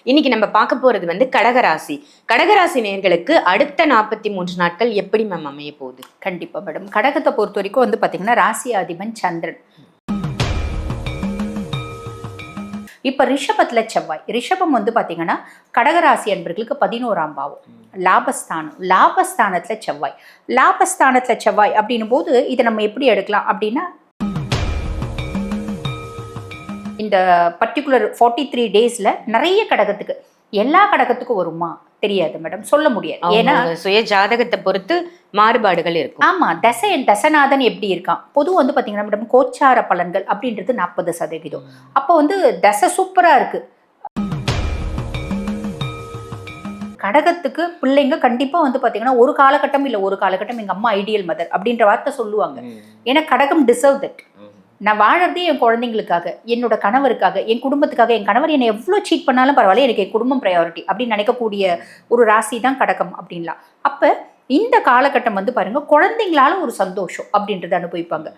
இன்னைக்கு நம்ம பார்க்க போறது வந்து கடகராசி. கடகராசி நேயர்களுக்கு அடுத்த 43 நாட்கள் எப்படி மேம் அமைய போகுது? கண்டிப்பா மேடம். கடகத்தை பொறுத்த வரைக்கும் வந்து பாத்தீங்கன்னா ராசி அதிபன் சந்திரன். இப்ப ரிஷபத்துல செவ்வாய். ரிஷபம் வந்து பாத்தீங்கன்னா கடகராசி அன்பர்களுக்கு 11ஆம் பாவம், லாபஸ்தானம். லாபஸ்தானத்துல செவ்வாய். லாபஸ்தானத்துல செவ்வாய் அப்படின்னும் போது இதை நம்ம எப்படி எடுக்கலாம் அப்படின்னா, இந்த பர்டிகுலர் 43 டேஸ்ல நிறைய கடகத்துக்கு, எல்லா கடகத்துக்கும் வருமா தெரியாது மேடம், சொல்ல முடியாது. ஏன்னா சுய ஜாதகத்தை பொறுத்து மாறுபாடுகள் இருக்கும். ஆமா, தசநாதன் எப்படி இருக்கான். பொதுவாக வந்து பாத்தீங்கன்னா மேடம் கோச்சார பலன்கள் அப்படின்றது 40%. அப்போ வந்து தசை சூப்பரா இருக்கு. கடகத்துக்கு பிள்ளைங்க கண்டிப்பா வந்து பாத்தீங்கன்னா ஒரு காலகட்டம் இல்ல ஒரு காலகட்டம் எங்க அம்மா ஐடியல் மதர் அப்படின்ற வார்த்தை சொல்லுவாங்க. ஏன்னா கடகம் டிசர்வ் தட். நான் வாழறதே என் குழந்தைங்களுக்காக, என்னோட கணவருக்காக, என் குடும்பத்துக்காக. என் கணவர் என்னை எவ்வளோ சீட் பண்ணாலும் பரவாயில்ல, எனக்கு என் குடும்பம் ப்ரையாரிட்டி அப்படின்னு நினைக்கக்கூடிய ஒரு ராசி தான் கடகம் அப்படின்லாம். அப்போ இந்த காலகட்டம் வந்து பாருங்க, குழந்தைங்களால ஒரு சந்தோஷம் அப்படின்றத அனுபவிப்பாங்க.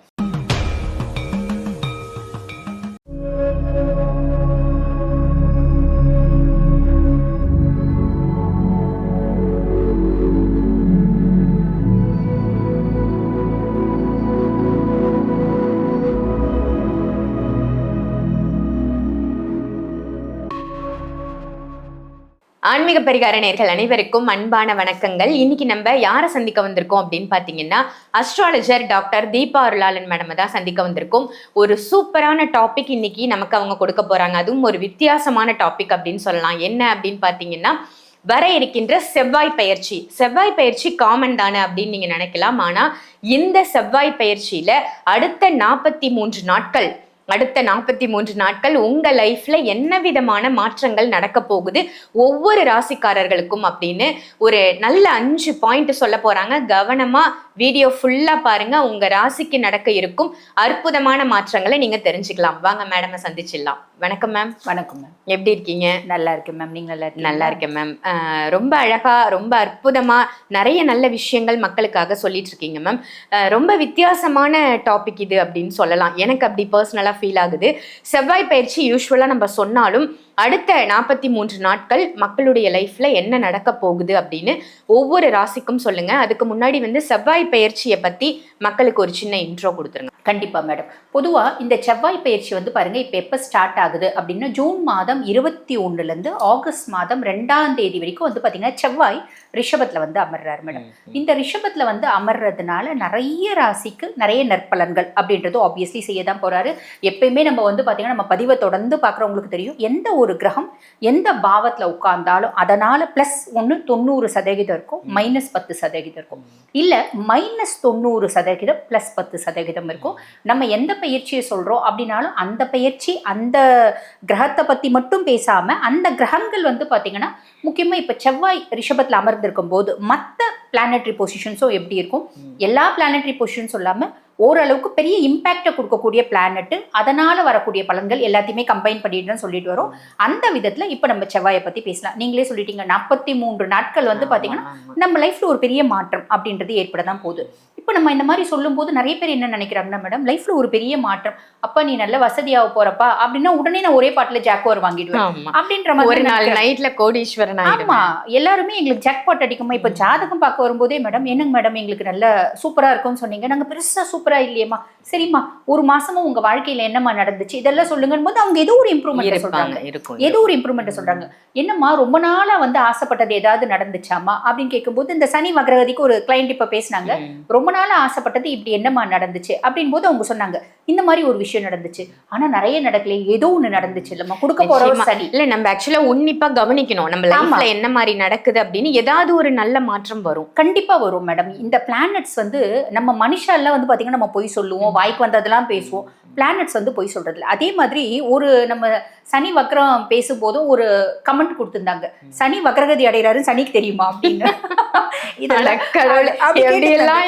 ஆன்மீக பரிகார நேயர்கள் அனைவருக்கும் அன்பான வணக்கங்கள். இன்னைக்கு நம்ம யாரை சந்திக்க வந்திருக்கோம் அப்படின்னு பாத்தீங்கன்னா, அஸ்ட்ராலஜர் டாக்டர் தீபா அருளாளன் மேடம் தான் சந்திக்க வந்திருக்கோம். ஒரு சூப்பரான டாபிக் இன்னைக்கு நமக்கு அவங்க கொடுக்க போறாங்க. அதுவும் ஒரு வித்தியாசமான டாபிக் அப்படின்னு சொல்லலாம். என்ன அப்படின்னு பாத்தீங்கன்னா, வர இருக்கின்ற செவ்வாய் பயிற்சி. செவ்வாய் பயிற்சி காமன் தானே அப்படின்னு நீங்க நினைக்கலாம். ஆனா இந்த செவ்வாய் பயிற்சியில அடுத்த 43 நாட்கள் உங்க லைஃப்ல என்ன விதமான மாற்றங்கள் நடக்க போகுது ஒவ்வொரு ராசிக்காரர்களுக்கும் அப்படின்னு ஒரு நல்ல 5 பாயிண்ட் சொல்ல போறாங்க. கவனமா வீடியோ ஃபுல்லா பாருங்க. உங்க ராசிக்கு நடக்க இருக்கும் அற்புதமான மாற்றங்களை நீங்க தெரிஞ்சுக்கலாம். வாங்க மேடம் சந்திச்சிடலாம். வணக்கம் மேம். வணக்கம் மேம். எப்படி இருக்கீங்க? நல்லா இருக்கேன் மேம். நீங்க நல்லா இருக்கேன் மேம். ரொம்ப அழகா, ரொம்ப அற்புதமா நிறைய நல்ல விஷயங்கள் மக்களுக்காக சொல்லிட்டு இருக்கீங்க மேம். ரொம்ப வித்தியாசமான டாபிக் இது அப்படின்னு சொல்லலாம். எனக்கு அப்படி பர்சனலா ஃபீல் ஆகுது. செவ்வாய் பயிற்சி யூஸ்வலா நம்ம சொன்னாலும் அடுத்த 43 நாட்கள் மக்களுடைய லைஃப்ல என்ன நடக்க போகுது அப்படின்னு ஒவ்வொரு ராசிக்கும் சொல்லுங்க. அதுக்கு முன்னாடி வந்து செவ்வாய் பயிற்சியை பத்தி மக்களுக்கு ஒரு சின்ன இன்ட்ரோ கொடுத்துருங்க. கண்டிப்பா மேடம். பொதுவா இந்த செவ்வாய் பயிற்சி வந்து பாருங்க, இப்ப எப்ப ஸ்டார்ட் ஆகுது அப்படின்னா, ஜூன் மாதம் 21 இருந்து ஆகஸ்ட் மாதம் 2ஆம் தேதி வரைக்கும் வந்து பாத்தீங்கன்னா செவ்வாய் ரிஷபத்துல வந்து அமர்றாரு மேடம். இந்த ரிஷபத்துல வந்து அமர்றதுனால நிறைய ராசிக்கு நிறைய நற்பலன்கள் அப்படின்றது ஆப்வியஸ்லி செய்யதான் போறாரு. எப்பயுமே நம்ம வந்து பாத்தீங்கன்னா, நம்ம பதிவை தொடர்ந்து பாக்குறவங்களுக்கு தெரியும், எந்த ஒரு கிரகம் எந்த பாவத்துல உட்கார்ந்தாலும் அதனால +1 90% இருக்கும், -10% இருக்கும், இல்ல -90% +10% இருக்கும். நம்ம எந்த பயிற்சியை சொல்றோம் அப்படின்னாலும் அந்த பயிற்சி அந்த கிரகத்தை பத்தி மட்டும் பேசாம, அந்த கிரகங்கள் வந்து பாத்தீங்கன்னா முக்கியமா இப்ப செவ்வாய் ரிஷபத்துல அமர்ந்திருக்கும் போது மற்ற பிளானட்டரி பொசிஷன்ஸும் எப்படி இருக்கும், எல்லா பிளானட்டரி பொசிஷன் சொல்லாம ஓரளவுக்கு பெரிய இம்பாக்டை கொடுக்கக்கூடிய பிளானட்டு, அதனால வரக்கூடிய பலன்கள் எல்லாத்தையுமே கம்பைன் பண்ணிட்டு சொல்லிட்டு வரோம். அந்த விதத்துல இப்ப நம்ம செவ்வாயை பத்தி பேசலாம். நீங்களே சொல்லிட்டீங்க, 43 நாட்கள் வந்து பாத்தீங்கன்னா நம்ம லைஃப்ல ஒரு பெரிய மாற்றம் அப்படின்றது ஏற்படதான் போகுது. இப்ப நம்ம இந்த மாதிரி சொல்லும் போது நிறைய பேர் என்ன நினைக்கிறாங்கன்னா, மேடம் லைஃப்ல ஒரு பெரிய மாற்றம், அப்ப நீ நல்ல வசதியாக போறப்பா அப்படின்னா உடனே நான் ஒரே பாட்டுல ஜாக்வார் வாங்கிடுவேன் அப்படின்ற மாதிரி ஒரு நாள் நைட்ல கோடீஸ்வரன். ஆமா, எல்லாருமே எங்களுக்கு ஜாக்பாட் அடிக்குமா. இப்ப ஜாதகம் பார்க்க வரும்போதே மேடம், என்னங்க மேடம் எங்களுக்கு நல்ல சூப்பரா இருக்கும்னு சொன்னீங்க, நாங்க பெருசா சூப்பரா இல்லையம்மா, சரிம்மா ஒரு மாசமும் உங்க வாழ்க்கையில என்னம்மா நடந்துச்சு இதெல்லாம் சொல்லுங்கன்னு போது அவங்க ஏதோ ஒரு இம்ப்ரூவ்மெண்ட் சொல்றாங்க, ஏதோ ஒரு இம்ப்ரூவ்மெண்ட் சொல்றாங்க. என்னம்மா ரொம்ப நாளா வந்து ஆசைப்பட்டது ஏதாவது நடந்துச்சாமா அப்படின்னு கேட்கும்போது, இந்த சனி வக்ரகதிக்கு ஒரு கிளைண்ட் இப்ப பேசினாங்க, ரொம்ப நாளா ஆசைப்பட்டது இப்படி என்னம்மா நடந்துச்சு அப்படின் போது அவங்க சொன்னாங்க, இந்த மாதிரி ஒரு விஷயம் நடந்துச்சு, ஆனா நிறைய நடக்கல, ஏதோ ஒண்ணு நடந்துச்சு இல்லம்மா, கொடுக்க போற சனி இல்ல. நம்ம ஆக்சுவலா உன்னிப்பா கவனிக்கணும் நம்ம லைஃப்ல என்ன மாதிரி நடக்குது அப்படின்னு. ஏதாவது ஒரு நல்ல மாற்றம் வரும், கண்டிப்பா வரும் மேடம். இந்த பிளானட்ஸ் வந்து நம்ம மனுஷால வந்து பாத்தீங்கன்னா நம்ம பொய் சொல்லுவோம், வாய்க்கு வந்ததெல்லாம் பேசுவோம், பிளானட்ஸ் வந்து பொய் சொல்றது இல்லை. அதே மாதிரி ஒரு நம்ம சனி வக்ரம் பேசும்போதும் ஒரு கமெண்ட் கொடுத்திருந்தாங்க, சனி வக்ரகதி அடைகிறாரு சனிக்கு தெரியுமா அப்படின்னு. இப்படிலாம்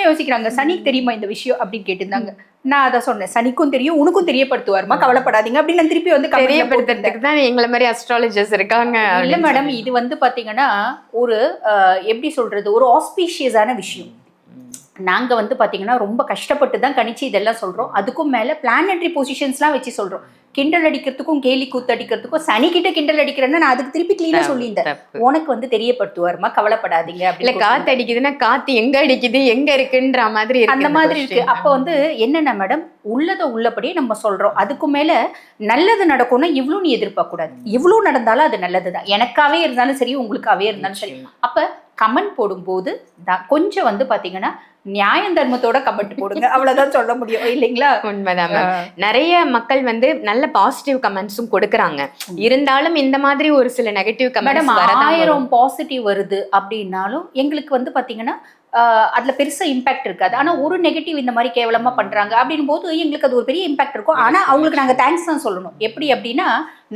யோசிக்கிறாங்க, சனிக்கு தெரியுமா இந்த விஷயம் அப்படின்னு கேட்டிருந்தாங்க. நான் அதை சொன்னேன், சனிக்கும் தெரியும் உனக்கும் தெரியப்படுத்துவாருமா, கவலைப்படாதீங்க அப்படின்னு நான் திருப்பி வந்து தெரியப்படுத்துறதுக்கு தான் எங்களை மாதிரி அஸ்ட்ராலஜர்ஸ் இருக்காங்க. இல்ல மேடம், இது வந்து பாத்தீங்கன்னா ஒரு எப்படி சொல்றது, ஒரு ஆஸ்பீஷியஸான விஷயம். நாங்கள் வந்து பார்த்தீங்கன்னா ரொம்ப கஷ்டப்பட்டு தான் கணிச்சு இதெல்லாம் சொல்கிறோம். அதுக்கும் மேலே பிளானட்டரி பொசிஷன்ஸ்லாம் வச்சு சொல்கிறோம். கிண்டல் அடிக்கிறதுக்கும் கேலி கூத்து அடிக்கிறதுக்கும் சனிக்கிட்ட கிண்டல் அடிக்கிறேன்னா நான் அதுக்கு திருப்பி கிளீனாக சொல்லியிருந்தேன். உனக்கு வந்து தெரியப்படுத்துவாருமா, கவலைப்படாதீங்க இல்ல அப்படின்னு. காத்து அடிக்குதுன்னா காத்து எங்க அடிக்குது எங்க இருக்குன்ற மாதிரி அந்த மாதிரி இருக்கு. அப்போ வந்து என்னென்ன மேடம், உள்ளதை உள்ளபடியே நம்ம சொல்றோம். அதுக்கு மேல நல்லது நடக்கும்னா இவ்வளவு நீ எதிர்பார்க்க கூடாது. இவ்வளவு நடந்தாலும் அது நல்லதுதான். எனக்காவே இருந்தாலும் சரி, உங்களுக்காவே இருந்தாலும் சரி. அப்ப கமெண்ட் போடும்போது கொஞ்சம் வந்து பாத்தீங்கன்னா நியாயம் தர்மத்தோட கமெண்ட் போடுங்க, அவ்வளவுதான் சொல்ல முடியும், இல்லைங்களா? உண்மைதான் மேம். நிறைய மக்கள் வந்து நல்ல பாசிட்டிவ் கமெண்ட்ஸும் கொடுக்கறாங்க. இருந்தாலும் இந்த மாதிரி ஒரு சில நெகட்டிவ் கமெண்ட்ஸ் வரதான் 1000 பாசிட்டிவ் வருது அப்படின்னாலும் எங்களுக்கு வந்து பாத்தீங்கன்னா அதுல பெருசா இம்பாக்ட் இருக்காது. ஆனா ஒரு நெகட்டிவ் இந்த மாதிரி கேவலமா பண்றாங்க அப்படின் போது எங்களுக்கு அது ஒரு பெரிய இம்பாக்ட் இருக்கும். ஆனா அவங்களுக்கு நாங்க தேங்க்ஸ் தான் சொல்லணும். எப்படி அப்படின்னா,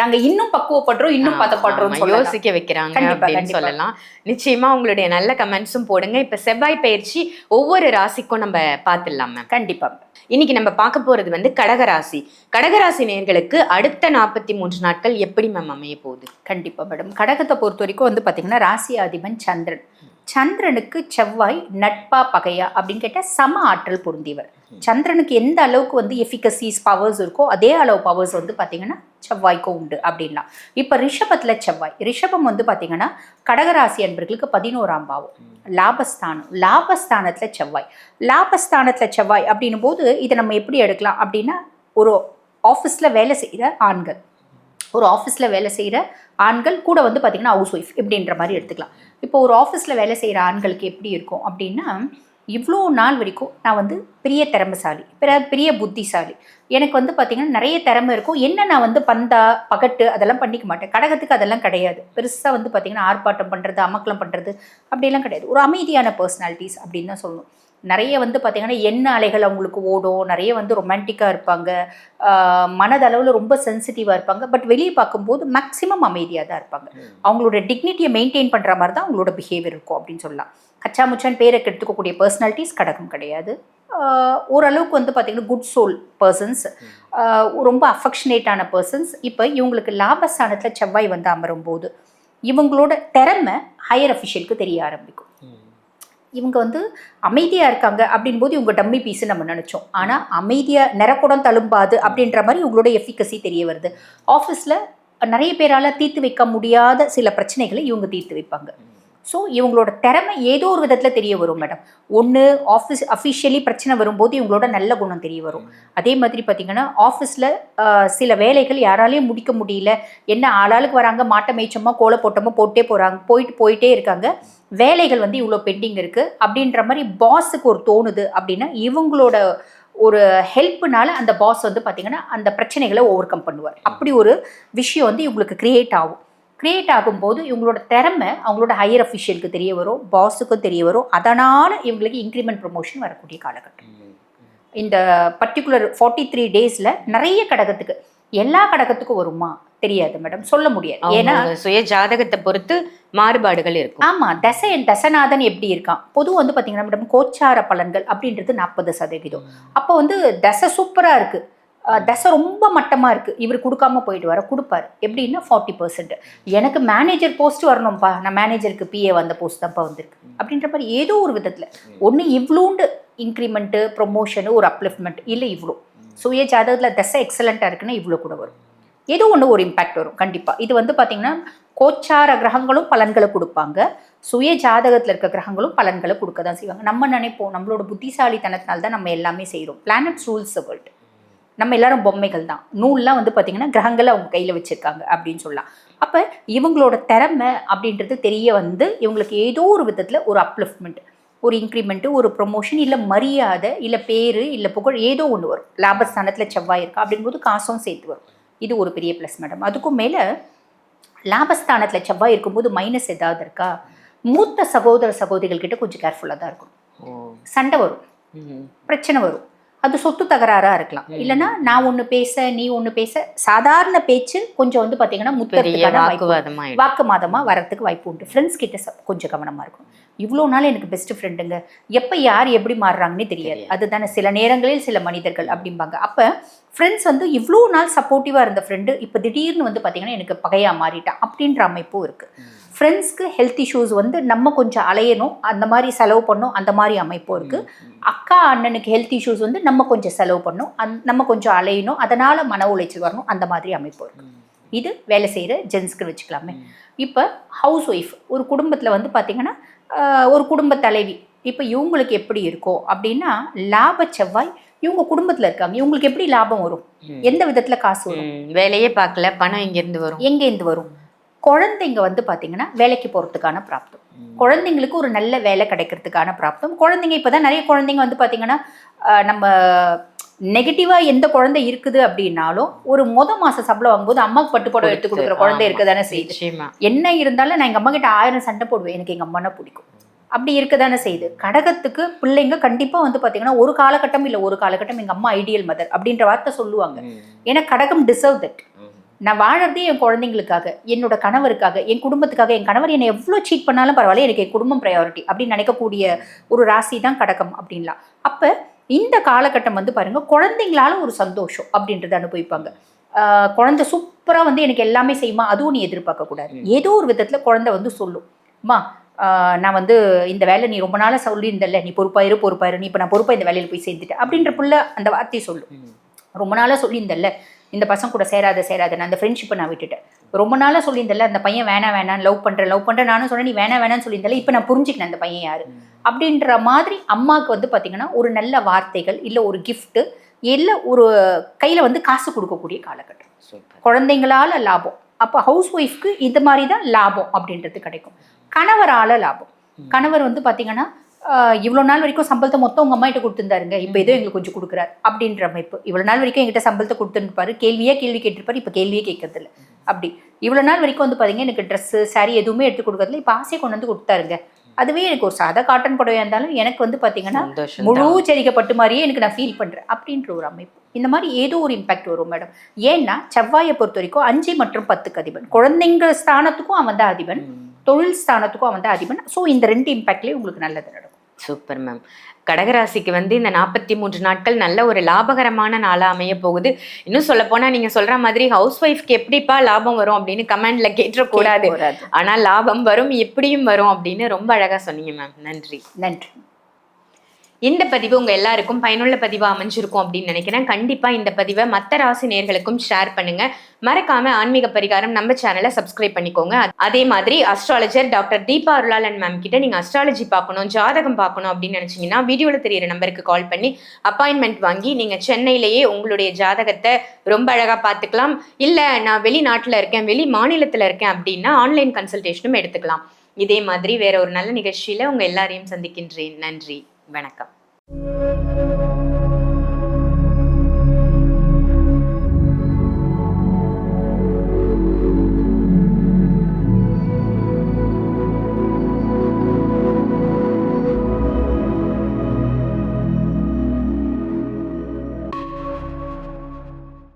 நாங்க இன்னும் பக்குவப்படுறோம், இன்னும் பதப்படுறோம், யோசிக்க வைக்கிறாங்க அப்படின்னு சொல்லலாம். நிச்சயமா உங்களுடைய நல்ல கமெண்ட்ஸும் போடுங்க. இப்ப செவ்வாய் பயிற்சி ஒவ்வொரு ராசிக்கும் நம்ம பார்த்துடலாம் மேம். கண்டிப்பா. இன்னைக்கு நம்ம பார்க்க போறது வந்து கடகராசி. கடகராசி நேயர்களுக்கு அடுத்த 43 நாட்கள் எப்படி மேம் அமைய போகுது? கண்டிப்பா மேடம். கடகத்தை பொறுத்த வரைக்கும் வந்து பாத்தீங்கன்னா ராசி அதிபன் சந்திரன். சந்திரனுக்கு செவ்வாய் நட்பா பகையா அப்படின்னு கேட்டால் சம ஆற்றல் பொருந்தியவர். சந்திரனுக்கு எந்த அளவுக்கு வந்து எஃபிகசிஸ் பவர்ஸ் இருக்கோ அதே அளவு பவர்ஸ் வந்து பார்த்தீங்கன்னா செவ்வாய்க்கும் உண்டு அப்படின்னா. இப்போ ரிஷபத்தில் செவ்வாய். ரிஷபம் வந்து பார்த்தீங்கன்னா கடகராசி அன்பர்களுக்கு 11ஆம் பாவம், லாபஸ்தானம். லாபஸ்தானத்தில் செவ்வாய். லாபஸ்தானத்தில் செவ்வாய் அப்படின்னும் போது இதை நம்ம எப்படி எடுக்கலாம் அப்படின்னா, ஒரு ஆஃபீஸில் வேலை செய்கிற ஆண்கள், ஒரு ஆஃபீஸில் வேலை செய்கிற ஆண்கள் கூட வந்து பார்த்திங்கன்னா ஹவுஸ் ஒய்ஃப் இப்படின்ற மாதிரி எடுத்துக்கலாம். இப்போ ஒரு ஆஃபீஸில் வேலை செய்கிற ஆண்களுக்கு எப்படி இருக்கும் அப்படின்னா, இவ்வளோ நாள் வரைக்கும் நான் வந்து பெரிய திறமைசாலி, பெரிய புத்திசாலி, எனக்கு வந்து பார்த்திங்கன்னா நிறைய திறமை இருக்கும், என்ன நான் வந்து பந்தா பகட்டு அதெல்லாம் பண்ணிக்க மாட்டேன். கடகத்துக்கு அதெல்லாம் கிடையாது. பெருசாக வந்து பார்த்திங்கன்னா ஆர்ப்பாட்டம் பண்ணுறது, அமக்கலம் பண்ணுறது அப்படியெல்லாம் கிடையாது. ஒரு அமைதியான பர்சனாலிட்டிஸ் அப்படின்னு தான் சொல்லணும். நிறைய வந்து பார்த்திங்கன்னா எண்ண அலைகள் அவங்களுக்கு ஓடும், நிறைய வந்து ரொமான்டிக்காக இருப்பாங்க, மனதளவில் ரொம்ப சென்சிட்டிவாக இருப்பாங்க. பட் வெளியே பார்க்கும்போது மேக்ஸிமம் அமைதியாக தான் இருப்பாங்க. அவங்களோட டிக்னிட்டியை மெயின்டைன் பண்ணுற மாதிரி தான் அவங்களோட பிஹேவியர் இருக்கும் அப்படின்னு சொல்லலாம். கச்சாமுச்சான் பேரை கெடுத்துக்கக்கூடிய பர்சனாலிட்டிஸ் கடகம் கிடையாது. ஓரளவுக்கு வந்து பார்த்திங்கன்னா குட் சோல் பர்சன்ஸ், ரொம்ப அஃபெக்ஷனேட்டான பர்சன்ஸ். இப்போ இவங்களுக்கு லாபஸ்தானத்தில் செவ்வாய் வந்து அமரும் போது இவங்களோட திறமை ஹையர் அஃபிஷியலுக்கு தெரிய ஆரம்பிக்கும். இவங்க வந்து அமைதியாக இருக்காங்க அப்படின் போது இவங்க டம்மி பீஸு நம்ம நினச்சோம். ஆனால் அமைதியாக நிறக்குடம் தழும்பாது அப்படின்ற மாதிரி இவங்களோட எஃபிகசி தெரிய வருது. ஆஃபீஸில் நிறைய பேரால் தீர்த்து வைக்க முடியாத சில பிரச்சனைகளை இவங்க தீர்த்து வைப்பாங்க. ஸோ இவங்களோட திறமை ஏதோ ஒரு விதத்தில் தெரிய வரும் மேடம். ஒன்று அஃபிஷியலி பிரச்சனை வரும்போது இவங்களோட நல்ல குணம் தெரிய வரும். அதே மாதிரி பார்த்திங்கன்னா ஆஃபீஸில் சில வேலைகள் யாராலையும் முடிக்க முடியல, என்ன ஆளாளுக்கு வராங்க, மாட்டை மேய்ச்சோமா கோலை போட்டோமா போயிட்டே இருக்காங்க, வேலைகள் வந்து இவ்வளோ பெண்டிங் இருக்குது அப்படின்ற மாதிரி பாஸுக்கு ஒரு தோணுது அப்படின்னா இவங்களோட ஒரு ஹெல்ப்னால அந்த பாஸ் வந்து பார்த்திங்கன்னா அந்த பிரச்சனைகளை ஓவர் கம் பண்ணுவார். அப்படி ஒரு விஷயம் வந்து இவங்களுக்கு கிரியேட் ஆகும். கிரியேட் ஆகும்போது இவங்களோட திறமை அவங்களோட ஹையர் அஃபிஷியலுக்கு தெரிய வரும், பாஸுக்கும் தெரிய வரும். அதனால் இவங்களுக்கு இன்க்ரிமெண்ட் ப்ரமோஷன் வரக்கூடிய காலகட்டம். இந்த பர்டிகுலர் 43 டேஸில் நிறைய கடகத்துக்கு, எல்லா கடகத்துக்கும் வருமா தெரியாது மேடம், சொல்ல முடியாது. ஏன்னா சுய ஜாதகத்தை பொறுத்து மாறுபாடுகள் இருக்கும். ஆமாம், தசநாதன் எப்படி இருக்கான். பொதுவாக வந்து பார்த்தீங்கன்னா மேடம் கோச்சார பலன்கள் அப்படின்றது 40%. அப்போ வந்து தசை சூப்பராக இருக்குது, தசை ரொம்ப மட்டமாக இருக்குது, இவர் கொடுக்காம போயிட்டு வர கொடுப்பார். எப்படின்னா 40%. எனக்கு மேனேஜர் போஸ்ட் வரணும்ப்பா, நான் மேனேஜருக்கு பிஏ வந்த போஸ்ட் தான்ப்பா வந்திருக்கு அப்படின்ற மாதிரி ஏதோ ஒரு விதத்தில் ஒன்று இவ்வளோண்டு இன்க்ரிமெண்ட்டு, ப்ரொமோஷனு, ஒரு அப்லிஃப்ட்மெண்ட், இல்லை இவ்வளோ சுய ஜாதகத்தில் தசை எக்ஸலண்ட்டாக இருக்குன்னா இவ்வளோ கூட வரும். ஏதோ ஒன்று ஒரு இம்பேக்ட் வரும் கண்டிப்பாக. இது வந்து பார்த்திங்கன்னா கோச்சார கிரகங்களும் பலன்களை கொடுப்பாங்க, சுய ஜாதகத்தில் இருக்க கிரகங்களும் பலன்களை கொடுக்க தான் செய்வாங்க. நம்ம நினைப்போம் நம்மளோட புத்திசாலித்தனத்தினால தான் நம்ம எல்லாமே செய்கிறோம். Planets rules the world. நம்ம எல்லாரும் பொம்மைகள் தான். நூல்லாம் வந்து பார்த்திங்கன்னா கிரகங்களை அவங்க கையில் வச்சுருக்காங்க அப்படின்னு சொல்லலாம். அப்போ இவங்களோட திறமை அப்படின்றது தெரிய வந்து இவங்களுக்கு ஏதோ ஒரு விதத்தில் ஒரு அப்லிஃப்ட்மெண்ட், ஒரு இன்க்ரிமெண்ட்டு, ஒரு ப்ரொமோஷன், இல்லை மரியாதை, இல்லை பேர், இல்லை புகழ், ஏதோ ஒன்று வரும். லாபஸ்தானத்தில் செவ்வாய் இருக்கா அப்படின்போது காசும் சேர்த்து வரும். இது ஒரு பெரிய ப்ளஸ் மேடம். அதுக்கும் மேலே லாபஸ்தானத்தில் செவ்வாய் இருக்கும்போது மைனஸ் ஏதாவது இருக்கா, மூத்த சகோதர சகோதரிகள் கிட்ட கொஞ்சம் கேர்ஃபுல்லாக தான் இருக்கணும். சண்டை வரும், பிரச்சனை வரும். அது சொத்து தகராறாக இருக்கலாம், இல்லைன்னா நான் ஒன்று பேச நீ ஒன்று பேச, சாதாரண பேச்சு கொஞ்சம் வந்து பார்த்தீங்கன்னா முத்தத்துக்கான வாக்குவாதமாக வரத்துக்கு வாய்ப்பு உண்டு. ஃப்ரெண்ட்ஸ் கிட்ட கொஞ்சம் கவனமாக இருக்கும். இவ்வளோ நாள் எனக்கு பெஸ்ட் ஃப்ரெண்டுங்க, எப்போ யார் எப்படி மாறுறாங்கன்னே தெரியாது. அதுதானே சில நேரங்களில் சில மனிதர்கள் அப்படிம்பாங்க. அப்போ ஃப்ரெண்ட்ஸ் வந்து இவ்வளோ நாள் சப்போர்ட்டிவாக இருந்த ஃப்ரெண்டு இப்போ திடீர்னு வந்து பார்த்தீங்கன்னா எனக்கு பகையாக மாறிட்டான் அப்படின்ற அமைப்பும் இருக்குது. ஃப்ரெண்ட்ஸ்க்கு ஹெல்த் இஷ்யூஸ் வந்து நம்ம கொஞ்சம் அலையணும், அந்த மாதிரி செலவு பண்ணணும், அந்த மாதிரி அமைப்பும் இருக்குது. அக்கா அண்ணனுக்கு ஹெல்த் இஷ்யூஸ் வந்து நம்ம கொஞ்சம் செலவு பண்ணணும், நம்ம கொஞ்சம் அலையணும், அதனால் மன உளைச்சல் வரணும், அந்த மாதிரி அமைப்பும் இருக்குது. இது வேலை செய்கிற ஜென்ஸ்க்கு வச்சுக்கலாமே. இப்போ ஹவுஸ் ஒய்ஃப் ஒரு குடும்பத்தில் வந்து பார்த்திங்கன்னா ஒரு குடும்ப தலைவி, இப்போ இவங்களுக்கு எப்படி இருக்கும் அப்படின்னா லாப செவ்வாய் இவங்க குடும்பத்தில் இருக்காங்க, இவங்களுக்கு எப்படி லாபம் வரும், எந்த விதத்தில் காசு வரும், வேலையே பார்க்கல, பணம் எங்கேருந்து வரும். குழந்தைங்க வந்து பார்த்தீங்கன்னா வேலைக்கு போகிறதுக்கான பிராப்தம், குழந்தைங்களுக்கு ஒரு நல்ல வேலை கிடைக்கிறதுக்கான பிராப்தம். குழந்தைங்க இப்போ தான் நிறைய குழந்தைங்க வந்து பார்த்தீங்கன்னா நம்ம நெகட்டிவாக எந்த குழந்தை இருக்குது அப்படின்னாலும் ஒரு மாதம் சம்பளம் வாங்கும்போது அம்மாவுக்கு பட்டு புடவை எடுத்து கொடுக்குற குழந்தை இருக்க தானே செய்யுது. என்ன இருந்தாலும் நான் எங்கள் அம்மா கிட்ட 1000 சண்டை போடுவேன், எனக்கு எங்கள் அம்மானா பிடிக்கும், அப்படி இருக்க தானே செய்யுது. கடகத்துக்கு பிள்ளைங்க கண்டிப்பாக வந்து பார்த்தீங்கன்னா ஒரு காலகட்டம் இல்லை ஒரு காலகட்டம் எங்கள் அம்மா ஐடியல் மதர் அப்படின்ற வார்த்தை சொல்லுவாங்க. ஏன்னா கடகம் டிசர்வ் தட். நான் வாழறதே என் குழந்தைங்களுக்காக, என்னோட கணவருக்காக, என் குடும்பத்துக்காக. என் கணவர் என்னை எவ்வளோ சீட் பண்ணாலும் பரவாயில்ல, எனக்கு என் குடும்பம் ப்ரையாரிட்டி அப்படின்னு நினைக்கக்கூடிய ஒரு ராசி தான் கடகம் அப்படின்லாம். அப்போ இந்த காலகட்டம் வந்து பாருங்க குழந்தைங்களால ஒரு சந்தோஷம் அப்படின்றத அனுபவிப்பாங்க. குழந்தை சூப்பராக வந்து எனக்கு எல்லாமே செய்யுமா, அதுவும் நீ எதிர்பார்க்கக்கூடாது. ஏதோ ஒரு விதத்தில் குழந்தை வந்து சொல்லும், அம்மா நான் வந்து இந்த வேலை நீ ரொம்ப நாளாக சொல்லியிருந்தல, நீ பொறுப்பாயிரு, நீ இப்போ நான் பொறுப்பாக இந்த வேலையில் போய் சேர்ந்துட்டேன் அப்படின்ற புள்ள அந்த வார்த்தையை சொல்லும். ரொம்ப நாளாக சொல்லியிருந்தல இந்த பசங்க கூட சேராத நான் அந்த ஃப்ரெண்ட்ஷிப்பை நான் விட்டுட்டேன், ரொம்ப நாளாக சொல்லியிருந்தல அந்த பையன் வேணாம் லவ் பண்ணுறேன் நானும் சொன்னேன், நீ வேணான்னு சொல்லியிருந்தல, இப்போ நான் புரிஞ்சுக்கினேன் அந்த பையன் யாரு அப்படின்ற மாதிரி. அம்மாவுக்கு வந்து பார்த்தீங்கன்னா ஒரு நல்ல வார்த்தைகள் இல்லை ஒரு கிஃப்ட்டு இல்லை ஒரு கையில் வந்து காசு கொடுக்கக்கூடிய காலகட்டம். குழந்தைங்களால லாபம். அப்போ ஹவுஸ் ஒய்ஃப்க்கு இந்த மாதிரி தான் லாபம் அப்படின்றது கிடைக்கும். கணவரால லாபம். கணவர் வந்து பார்த்தீங்கன்னா இவ்வளோ நாள் வரைக்கும் சம்பளத்தை மொத்தம் உங்கள் அம்மா கிட்ட கொடுத்துருந்தாருங்க, இப்போ ஏதோ எங்களுக்கு கொஞ்சம் கொடுக்குறாரு அப்படின்ற அமைப்பு. இவ்வளோ நாள் வரைக்கும் எங்கிட்ட சம்பளத்தை கொடுத்துருப்பாரு, கேள்வி கேட்டிருப்பாரு, இப்போ கேள்வியே கேட்கறதில்ல. அப்படி இவ்வளோ நாள் வரைக்கும் வந்து பார்த்தீங்கன்னா எனக்கு ட்ரெஸ்ஸு சாரி எதுவுமே எடுத்து கொடுக்கறதில்ல, இப்போ ஆசையை கொண்டு வந்து கொடுத்தாருங்க. அதுவே எனக்கு ஒரு சாதா காட்டன் புடவையாக இருந்தாலும் எனக்கு வந்து பார்த்தீங்கன்னா முழு செரிக்கப்பட்டு மாதிரியே எனக்கு நான் ஃபீல் பண்ணுறேன் அப்படின்ற ஒரு அமைப்பு. இந்த மாதிரி ஏதோ ஒரு இம்பாக்ட் வரும் மேடம். ஏன்னா செவ்வாயை பொறுத்த வரைக்கும் 5 மற்றும் 10க்கு அதிபன், குழந்தைங்க ஸ்தானத்துக்கும் அவன் தான் அதிபன், தொழில் ஸ்தானத்துக்கும் அவன் தான் அதிபன். ஸோ இந்த 2 இம்பாக்ட்லேயே உங்களுக்கு நல்லது நடக்கும். Super ma'am. கடகராசிக்கு வந்து இந்த 43 நாட்கள் நல்ல ஒரு லாபகரமான நாளா அமைய போகுது. இன்னும் சொல்ல போனா நீங்க சொல்ற மாதிரி ஹவுஸ் ஒய்ஃப்க்கு எப்படிப்பா லாபம் வரும் அப்படின்னு கமெண்ட்ல கேட்டக்கூடாது. ஆனா லாபம் வரும், எப்படியும் வரும் அப்படின்னு ரொம்ப அழகா சொன்னீங்க மேம். நன்றி. இந்த பதிவு உங்க எல்லாருக்கும் பயனுள்ள பதிவா அமைஞ்சிருக்கும் அப்படின்னு நினைக்கிறேன். கண்டிப்பா இந்த பதிவை மற்ற ராசி நேயர்களுக்கும் ஷேர் பண்ணுங்க. மறக்காம ஆன்மீக பரிகாரம் நம்ம சேனலை சப்ஸ்கிரைப் பண்ணிக்கோங்க. அதே மாதிரி அஸ்ட்ராலஜர் டாக்டர் தீபா அருளாளன் மேம் கிட்ட நீங்க அஸ்ட்ராலஜி பார்க்கணும், ஜாதகம் பார்க்கணும் அப்படின்னு நினைச்சீங்கன்னா வீடியோல தெரியிற நம்பருக்கு கால் பண்ணி அப்பாயின்மெண்ட் வாங்கி நீங்க சென்னையிலேயே உங்களுடைய ஜாதகத்தை ரொம்ப அழகா பார்த்துக்கலாம். இல்ல நான் வெளிநாட்டுல இருக்கேன், வெளி மாநிலத்துல இருக்கேன் அப்படின்னா ஆன்லைன் கன்சல்டேஷனும் எடுத்துக்கலாம். இதே மாதிரி வேற ஒரு நல்ல நிகழ்ச்சியில உங்க எல்லாரையும் சந்திக்கின்றேன். நன்றி, வணக்கம்.